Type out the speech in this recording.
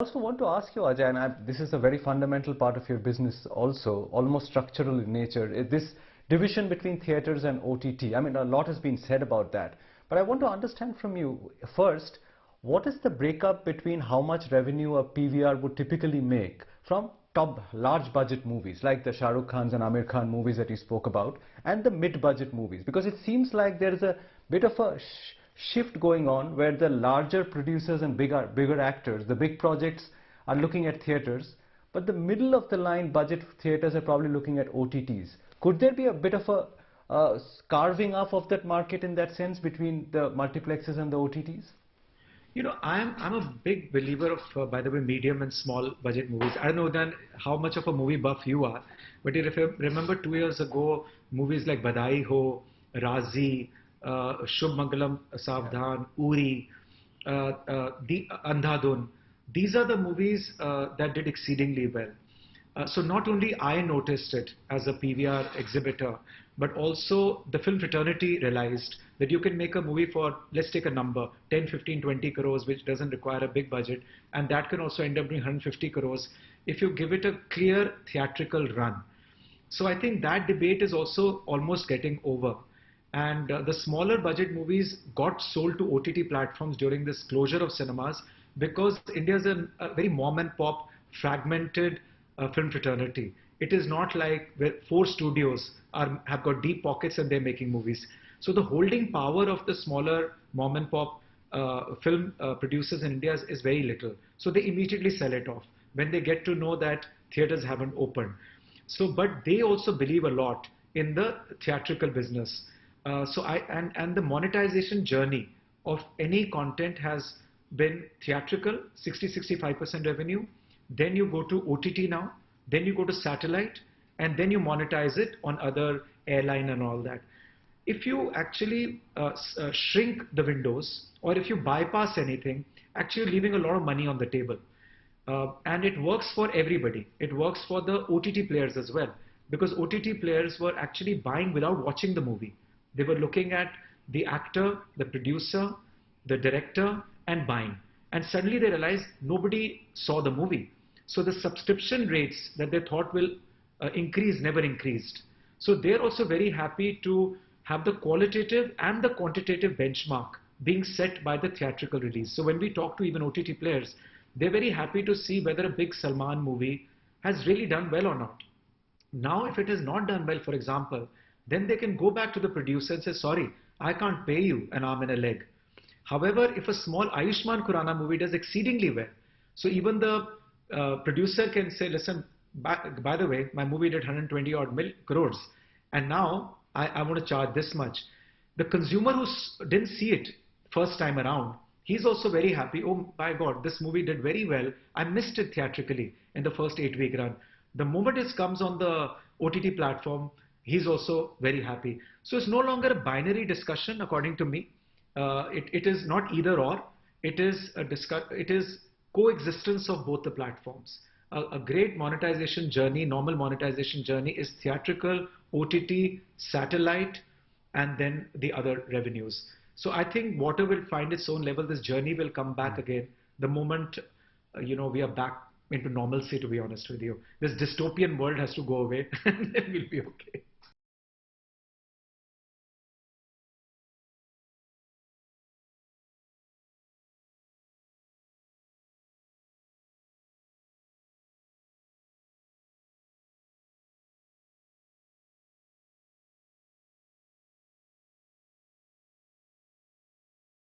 also want to ask you, Ajay, and this is a very fundamental part of your business also, almost structural in nature, is this division between theaters and OTT. I mean, a lot has been said about that. But I want to understand from you first, what is the breakup between how much revenue a PVR would typically make from top large budget movies like the Shah Rukh Khan's and Amir Khan movies that you spoke about and the mid budget movies? Because it seems like there is a bit of a shift going on where the larger producers and bigger actors, the big projects are looking at theaters, but the middle of the line budget theaters are probably looking at OTTs. Could there be a bit of a carving up of that market in that sense between the multiplexes and the OTTs? You know, I'm a big believer of, by the way, medium and small budget movies. I don't know then how much of a movie buff you are, but if you remember 2 years ago, movies like Badai Ho, Razi, Shubh Mangalam Savdhan, Uri, the Andhadhun, these are the movies that did exceedingly well. So not only I noticed it as a PVR exhibitor, but also the film fraternity realized that you can make a movie for, let's take a number, 10, 15, 20 crores, which doesn't require a big budget, and that can also end up being 150 crores if you give it a clear theatrical run. So I think that debate is also almost getting over. And the smaller budget movies got sold to OTT platforms during this closure of cinemas because India is a very mom and pop, fragmented film fraternity. It is not like where four studios have got deep pockets and they're making movies. So the holding power of the smaller mom and pop film producers in India is very little. So they immediately sell it off when they get to know that theaters haven't opened. So, but they also believe a lot in the theatrical business. And the monetization journey of any content has been theatrical, 60-65% revenue. Then you go to OTT now, then you go to satellite, and then you monetize it on other airline and all that. If you actually shrink the windows, or if you bypass anything, actually you're leaving a lot of money on the table. And it works for everybody. It works for the OTT players as well, because OTT players were actually buying without watching the movie. They were looking at the actor, the producer, the director, and buying. And suddenly they realized nobody saw the movie. So the subscription rates that they thought will increase never increased. So they're also very happy to have the qualitative and the quantitative benchmark being set by the theatrical release. So when we talk to even OTT players, they're very happy to see whether a big Salman movie has really done well or not. Now, if it has not done well, for example, then they can go back to the producer and say, sorry, I can't pay you an arm and a leg. However, if a small Ayushmann Khurrana movie does exceedingly well, so even the producer can say, listen, by the way, my movie did 120 odd crores, and now I want to charge this much. The consumer who didn't see it first time around, he's also very happy. Oh my God, this movie did very well. I missed it theatrically in the first 8-week run. The moment it comes on the OTT platform, he's also very happy. So it's no longer a binary discussion, according to me. It is not either or. It is coexistence of both the platforms. A great monetization journey, normal monetization journey, is theatrical, OTT, satellite, and then the other revenues. So I think water will find its own level. This journey will come back again the moment we are back into normalcy, to be honest with you. This dystopian world has to go away and then we'll be okay.